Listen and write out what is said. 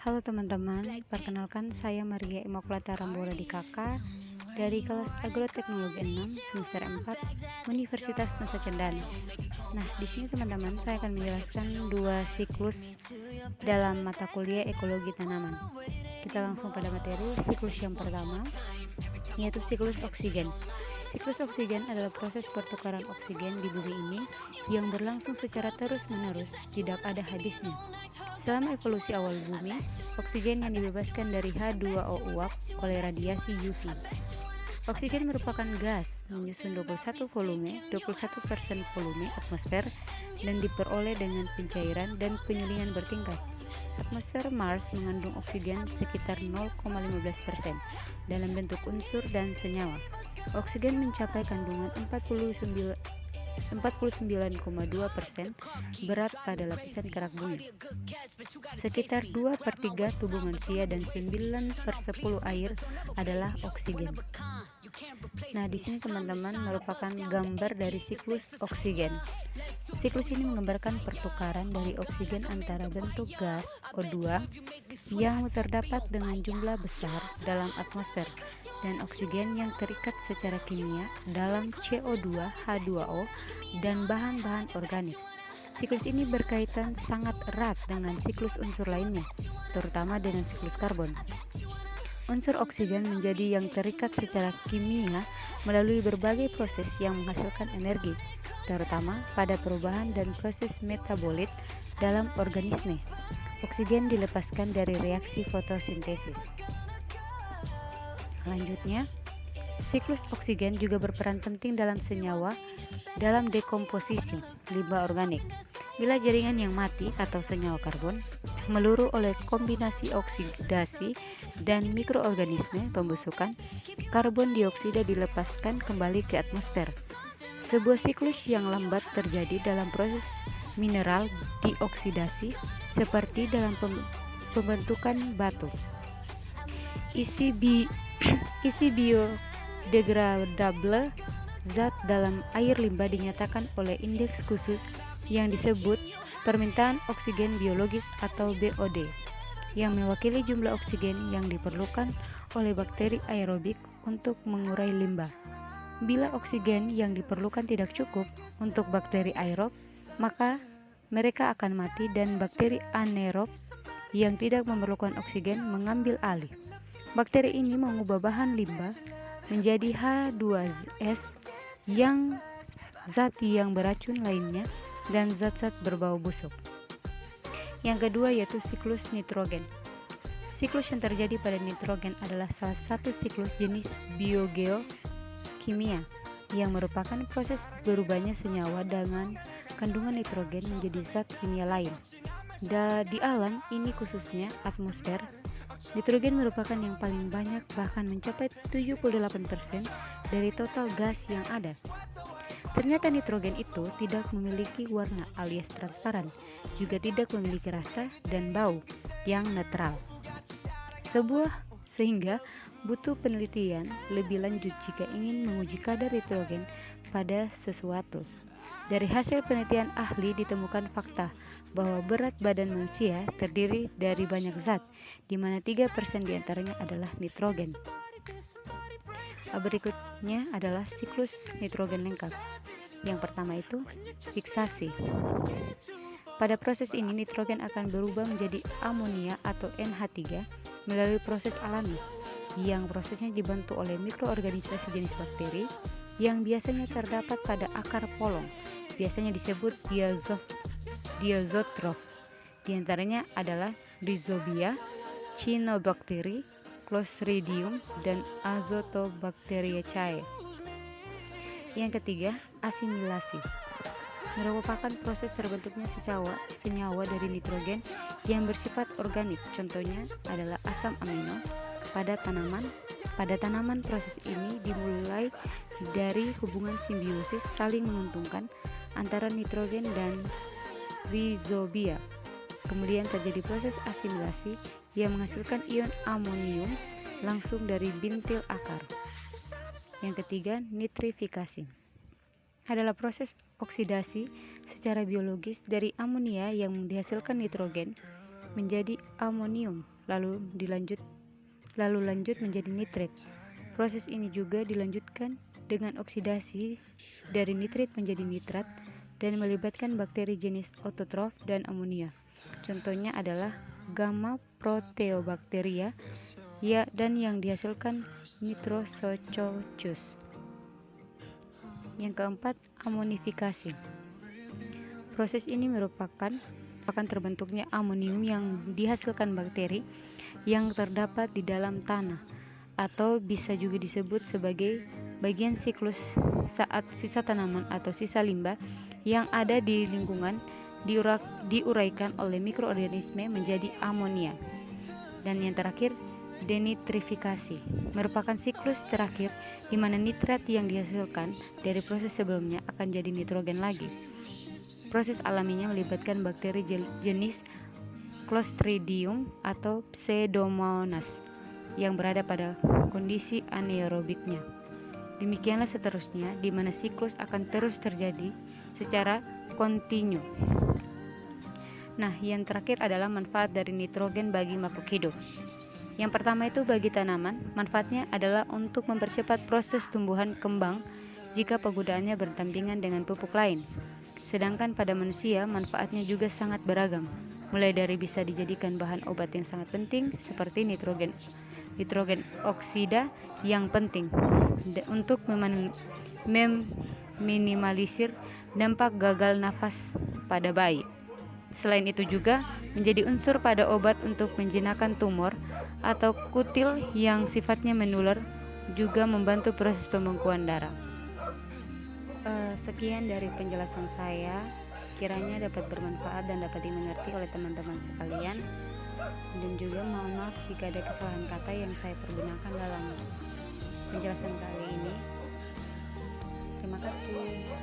Halo teman-teman, perkenalkan saya Maria Immaculata Rambola Dikaka dari kelas Agroteknologi 6 semester 4 Universitas Nusa Cendana. Nah, di sini teman-teman saya akan menjelaskan dua siklus dalam mata kuliah ekologi tanaman. Kita langsung pada materi siklus yang pertama, yaitu siklus oksigen. Siklus oksigen adalah proses pertukaran oksigen di bumi ini yang berlangsung secara terus-menerus, tidak ada habisnya. Selama evolusi awal bumi, oksigen yang dibebaskan dari H2O uap oleh radiasi UV. Oksigen merupakan gas menyusun 21% volume atmosfer dan diperoleh dengan pencairan dan penyulingan bertingkat. Atmosfer Mars mengandung oksigen sekitar 0,15% dalam bentuk unsur dan senyawa. Oksigen mencapai kandungan 49,2% berat pada lapisan kerak bumi. Sekitar 2/3 tubuh manusia dan 9/10 air adalah oksigen. Nah, di sini teman-teman merupakan gambar dari siklus oksigen. Siklus ini menggambarkan pertukaran dari oksigen antara bentuk gas O2 yang terdapat dengan jumlah besar dalam atmosfer dan oksigen yang terikat secara kimia dalam CO2, H2O, dan bahan-bahan organik. Siklus ini berkaitan sangat erat dengan siklus unsur lainnya, terutama dengan siklus karbon. Unsur oksigen menjadi yang terikat secara kimia melalui berbagai proses yang menghasilkan energi, terutama pada perubahan dan proses metabolit dalam organisme. Oksigen dilepaskan dari reaksi fotosintesis. Selanjutnya, siklus oksigen juga berperan penting dalam senyawa dalam dekomposisi limbah organik. Bila jaringan yang mati atau senyawa karbon meluru oleh kombinasi oksidasi dan mikroorganisme pembusukan, karbon dioksida dilepaskan kembali ke atmosfer. Sebuah siklus yang lambat terjadi dalam proses mineral dioksidasi seperti dalam pembentukan batu. Isi biodegradable zat dalam air limbah dinyatakan oleh indeks khusus yang disebut permintaan oksigen biologis atau BOD, yang mewakili jumlah oksigen yang diperlukan oleh bakteri aerobik untuk mengurai limbah. Bila oksigen yang diperlukan tidak cukup untuk bakteri aerob, maka mereka akan mati dan bakteri anaerob yang tidak memerlukan oksigen mengambil alih. Bakteri ini mengubah bahan limbah menjadi H2S yang zat yang beracun lainnya dan zat-zat berbau busuk. Yang kedua yaitu siklus nitrogen. Siklus yang terjadi pada nitrogen adalah salah satu siklus jenis biogeokimia yang merupakan proses berubahnya senyawa dengan kandungan nitrogen menjadi zat kimia lain. Di alam ini khususnya atmosfer, nitrogen merupakan yang paling banyak, bahkan mencapai 78% dari total gas yang ada. Ternyata nitrogen itu tidak memiliki warna alias transparan, juga tidak memiliki rasa dan bau yang netral. Sehingga butuh penelitian lebih lanjut jika ingin menguji kadar nitrogen pada sesuatu. Dari hasil penelitian ahli ditemukan fakta bahwa berat badan manusia terdiri dari banyak zat, di mana 3% diantaranya adalah nitrogen. Berikutnya adalah siklus nitrogen lengkap. Yang pertama itu fiksasi. Pada proses ini nitrogen akan berubah menjadi amonia atau NH3 melalui proses alami, yang prosesnya dibantu oleh mikroorganisme sejenis bakteri yang biasanya terdapat pada akar polong, biasanya disebut diazotrof. Di antaranya adalah Rhizobia, Cyanobacteria, Clostridium, dan Azotobacteriaceae. Yang ketiga, asimilasi. Merupakan proses terbentuknya senyawa dari nitrogen yang bersifat organik. Contohnya adalah asam amino pada tanaman. Pada tanaman proses ini dimulai dari hubungan simbiosis saling menguntungkan antara nitrogen dan rhizobia. Kemudian terjadi proses asimilasi yang menghasilkan ion amonium langsung dari bintil akar. Yang ketiga, nitrifikasi. Adalah proses oksidasi secara biologis dari amonia yang dihasilkan nitrogen menjadi amonium, lalu lanjut menjadi nitrit. Proses ini juga dilanjutkan dengan oksidasi dari nitrit menjadi nitrat dan melibatkan bakteri jenis autotrof dan amonia. Contohnya adalah gamma proteobacteria dan yang dihasilkan Nitrosococcus. Yang keempat, amonifikasi. Proses ini merupakan terbentuknya amonium yang dihasilkan bakteri yang terdapat di dalam tanah, atau bisa juga disebut sebagai bagian siklus saat sisa tanaman atau sisa limbah yang ada di lingkungan diuraikan oleh mikroorganisme menjadi amonia. Dan yang terakhir, denitrifikasi merupakan siklus terakhir di mana nitrat yang dihasilkan dari proses sebelumnya akan jadi nitrogen lagi. Proses alaminya melibatkan bakteri jenis Clostridium atau Pseudomonas yang berada pada kondisi anaerobiknya. Demikianlah seterusnya, di mana siklus akan terus terjadi secara kontinu. Nah, yang terakhir adalah manfaat dari nitrogen bagi makhluk hidup. Yang pertama itu bagi tanaman, manfaatnya adalah untuk mempercepat proses tumbuhan kembang jika penggunaannya berdampingan dengan pupuk lain. Sedangkan pada manusia, manfaatnya juga sangat beragam, mulai dari bisa dijadikan bahan obat yang sangat penting seperti nitrogen oksida yang penting untuk meminimalisir dampak gagal nafas pada bayi. Selain itu juga menjadi unsur pada obat untuk menjinakkan tumor atau kutil yang sifatnya menular, juga membantu proses pembekuan darah. Sekian dari penjelasan saya, kiranya dapat bermanfaat dan dapat dimengerti oleh teman-teman sekalian, dan juga mohon maaf jika ada kesalahan kata yang saya pergunakan dalam penjelasan kali ini. Terima kasih.